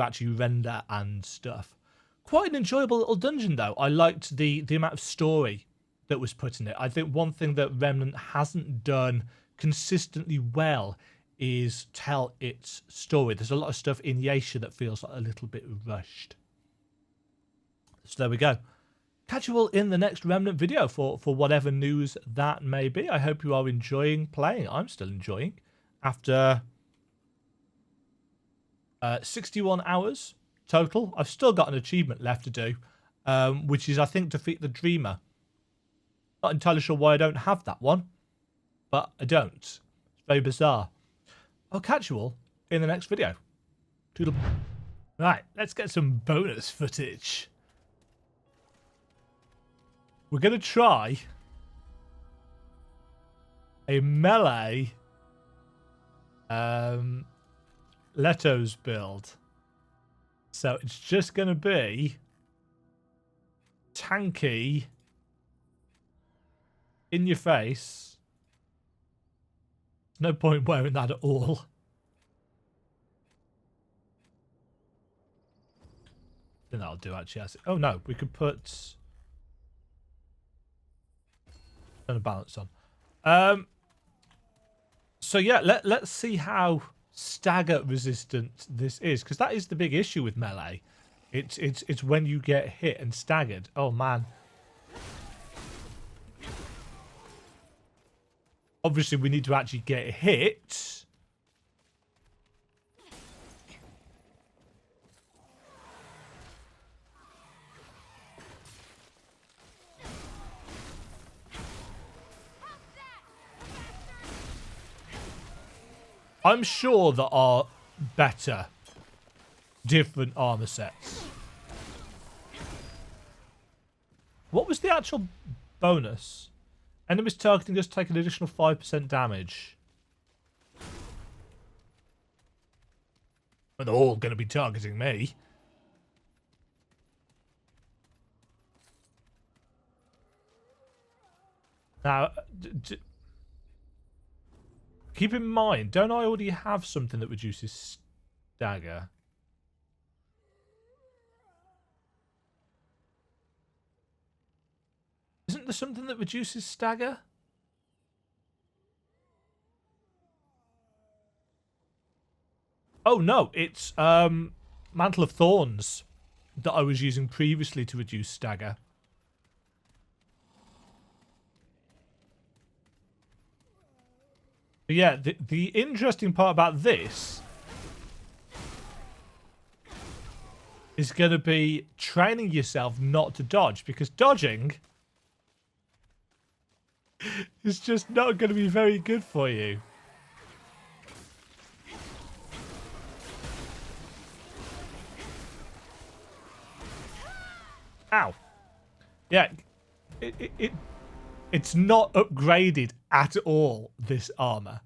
actually render and stuff. Quite an enjoyable little dungeon, though. I liked the amount of story that was put in it. I think one thing that Remnant hasn't done consistently well is tell its story. There's a lot of stuff in Yasha that feels like a little bit rushed. So there we go. Catch you all in the next Remnant video for whatever news that may be. I hope you are enjoying playing. I'm still enjoying. After 61 hours total, I've still got an achievement left to do, which is, I think, defeat the Dreamer. Not entirely sure why I don't have that one, but I don't. It's very bizarre. I'll catch you all in the next video. Toodle. Right, let's get some bonus footage. We're going to try a melee Leto's build. So it's just going to be tanky, in your face. No point wearing that at all. I think that'll do, actually. Oh no, we could put a balance on. So yeah, let's see how stagger resistant this is, because that is the big issue with melee. It's when you get hit and staggered. Oh man. Obviously, we need to actually get hit. I'm sure there are better, different armor sets. What was the actual bonus? Enemies targeting us take an additional 5% damage. But they're all going to be targeting me. Now, keep in mind, don't I already have something that reduces stagger? Isn't there something that reduces stagger? Oh no, it's Mantle of Thorns that I was using previously to reduce stagger. But yeah, the interesting part about this is going to be training yourself not to dodge, because dodging is just not going to be very good for you. Ow. Yeah, it's not upgraded at all, this armor.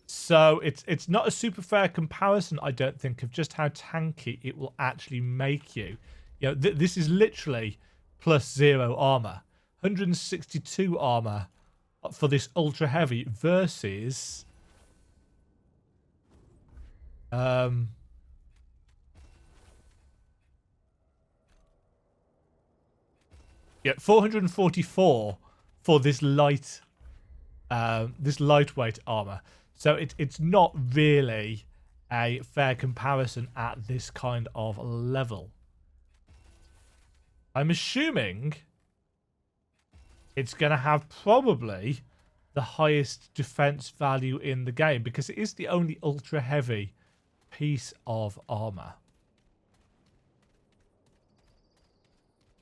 So it's not a super fair comparison, I don't think, of just how tanky it will actually make you. You know, this is literally +0 armor. 162 armor for this ultra heavy versus Yeah, 444 for this light, this lightweight armor. So it's not really a fair comparison at this kind of level. I'm assuming it's going to have probably the highest defense value in the game because it is the only ultra heavy piece of armor.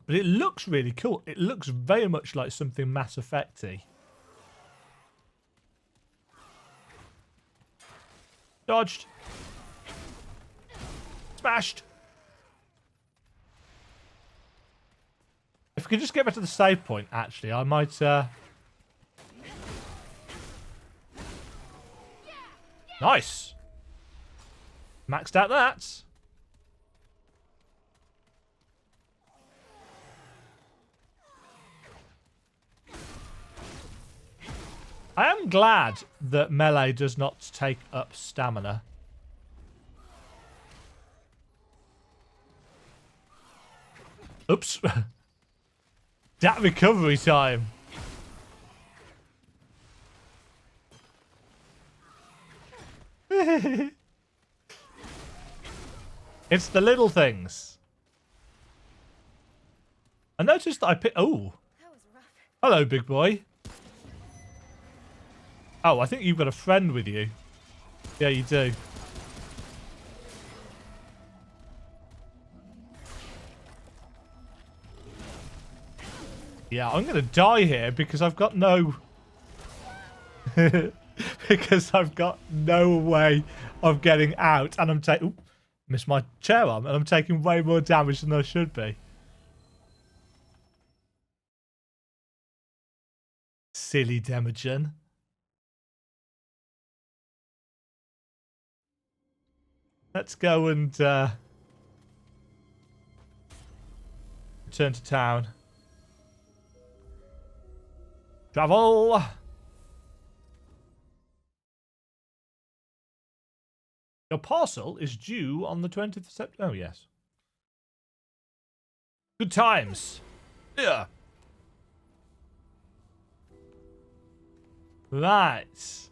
But it looks really cool. It looks very much like something Mass Effect-y. Dodged. Smashed. If we could just get back to the save point, actually, I might... Nice. Maxed out that. I am glad that melee does not take up stamina. Oops. That recovery time. It's the little things. I noticed that I picked... Oh. That was rough. Hello, big boy. Oh, I think you've got a friend with you. Yeah, you do. Yeah, I'm going to die here because I've got no... because I've got no way of getting out. And I'm taking... Missed my chair arm. And I'm taking way more damage than I should be. Silly Demajen. Let's go and return to town. Travel! Your parcel is due on the 20th of September. Oh, yes. Good times. Yeah. Right.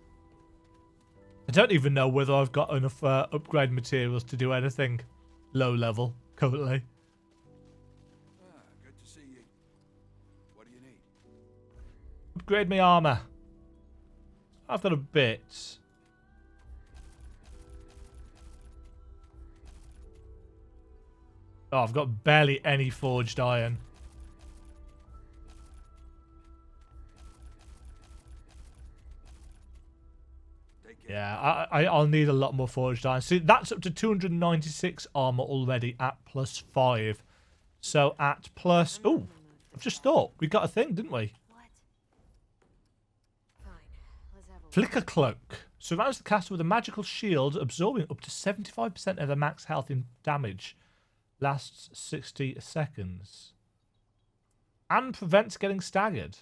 I don't even know whether I've got enough upgrade materials to do anything low level currently. Good to see you. What do you need? Upgrade my armor. I've got a bit. Oh, I've got barely any forged iron. Yeah, I'll need a lot more forged iron. See, that's up to 296 armor already at +5. So at plus... Oh, I've just thought. We got a thing, didn't we? What? Fine. Let's have a Flicka cloak. Surrounds the caster with a magical shield, absorbing up to 75% of their max health in damage. Lasts 60 seconds. And prevents getting staggered.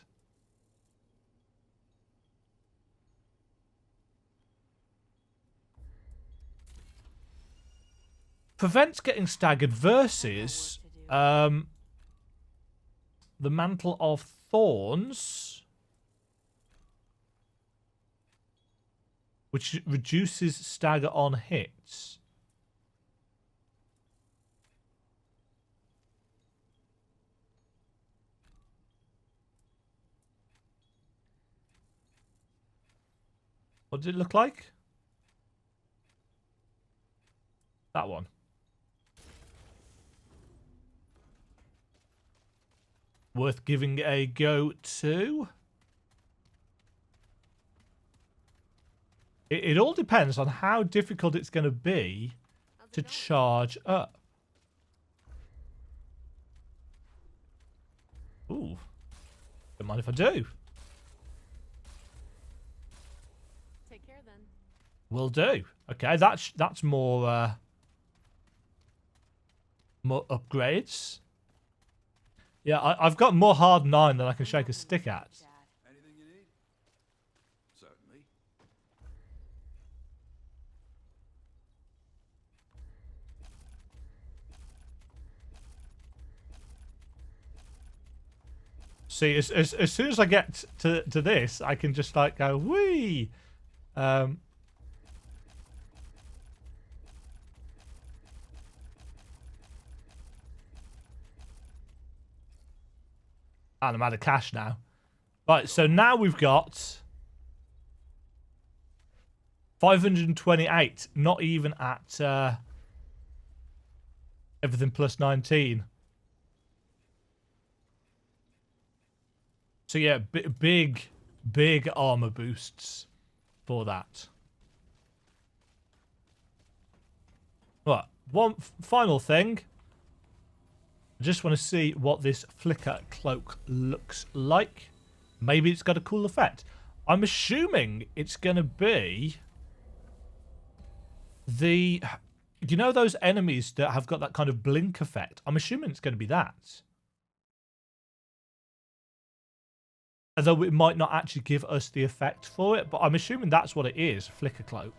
Prevents getting staggered versus the Mantle of Thorns, which reduces stagger on hits. What did it look like? That one. Worth giving a go to. It all depends on how difficult it's going to be to charge up. Ooh. Don't mind if I do. Take care then. Will do. Okay, that's more more upgrades. Yeah, I've got more hard 9 than I can shake a stick at. Anything you need? Certainly. See, as soon as I get to this, I can just like go whee. And I'm out of cash now. Right, so now we've got 528. Not even at everything plus 19. So yeah, big armor boosts for that. Right, one final thing. I just want to see what this flicker cloak looks like. Maybe it's got a cool effect. I'm assuming it's going to be the... You know those enemies that have got that kind of blink effect? I'm assuming it's going to be that. Although it might not actually give us the effect for it, but I'm assuming that's what it is, flicker cloak.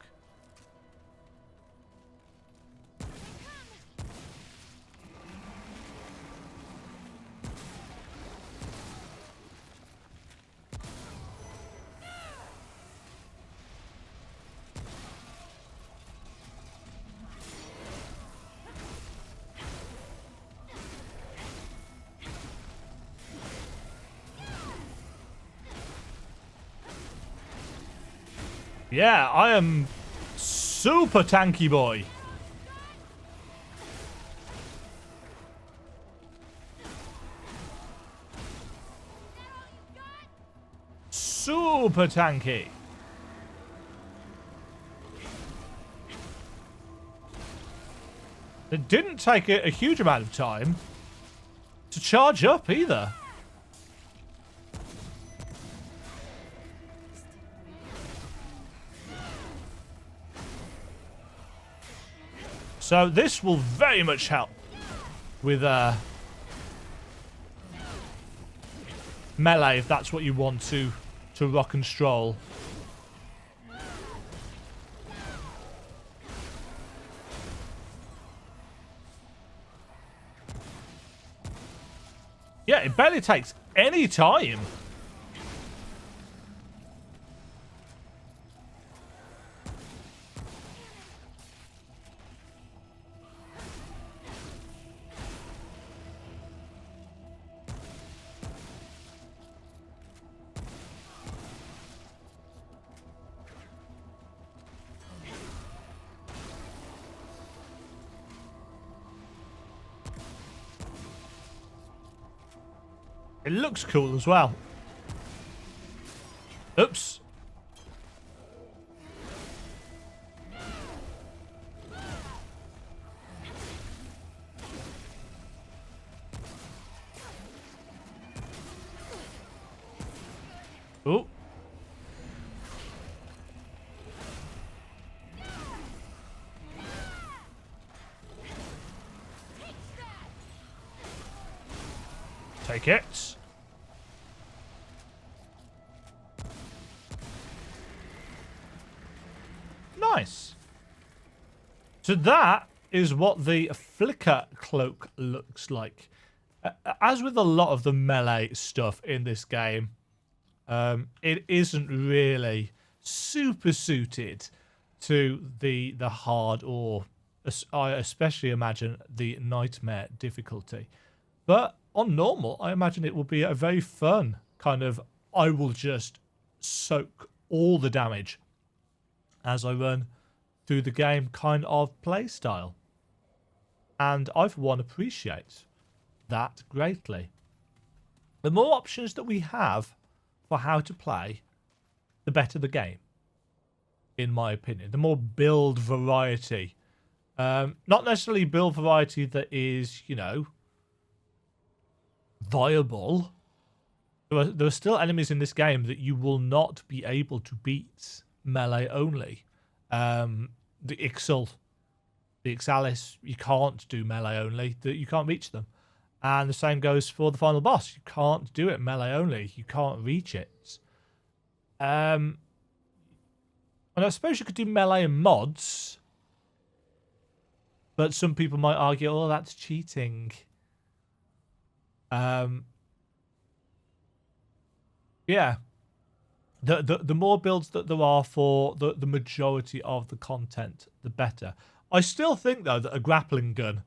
Yeah, I am super tanky boy. Super tanky. It didn't take a huge amount of time to charge up either. So this will very much help with melee if that's what you want to rock and stroll. Yeah, it barely takes any time. It looks cool as well. Oops. Oh. Take it. Nice. So that is what the flicker cloak looks like. As with a lot of the melee stuff in this game, it isn't really super suited to the hard or I especially imagine the nightmare difficulty. But on normal, I imagine it will be a very fun kind of, I will just soak all the damage as I run through the game kind of play style. And I, for one, appreciate that greatly. The more options that we have for how to play, the better the game, in my opinion. The more build variety. Not necessarily build variety that is, you know, viable. There are still enemies in this game that you will not be able to beat melee only. The Ixal, the Ixalis, you can't do melee only. You can't reach them. And the same goes for the final boss. You can't do it melee only. You can't reach it. And I suppose you could do melee and mods. But some people might argue, oh, that's cheating. Yeah. The more builds that there are for the majority of the content, the better. I still think, though, that a grappling gun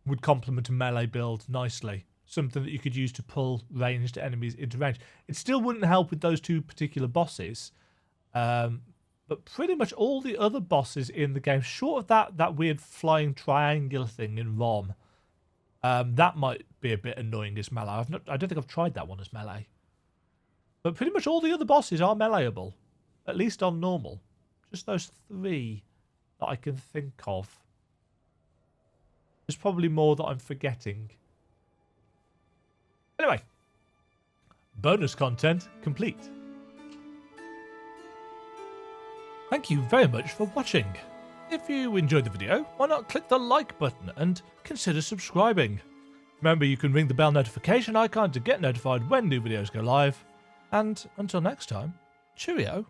would complement a melee build nicely. Something that you could use to pull ranged enemies into range. It still wouldn't help with those two particular bosses. But pretty much all the other bosses in the game, short of that weird flying triangular thing in ROM, that might be a bit annoying as melee. I don't think I've tried that one as melee. But pretty much all the other bosses are meleeable, at least on normal. Just those 3 that I can think of. There's probably more that I'm forgetting. Anyway, bonus content complete. Thank you very much for watching. If you enjoyed the video, why not click the like button and consider subscribing. Remember, you can ring the bell notification icon to get notified when new videos go live. And until next time, cheerio.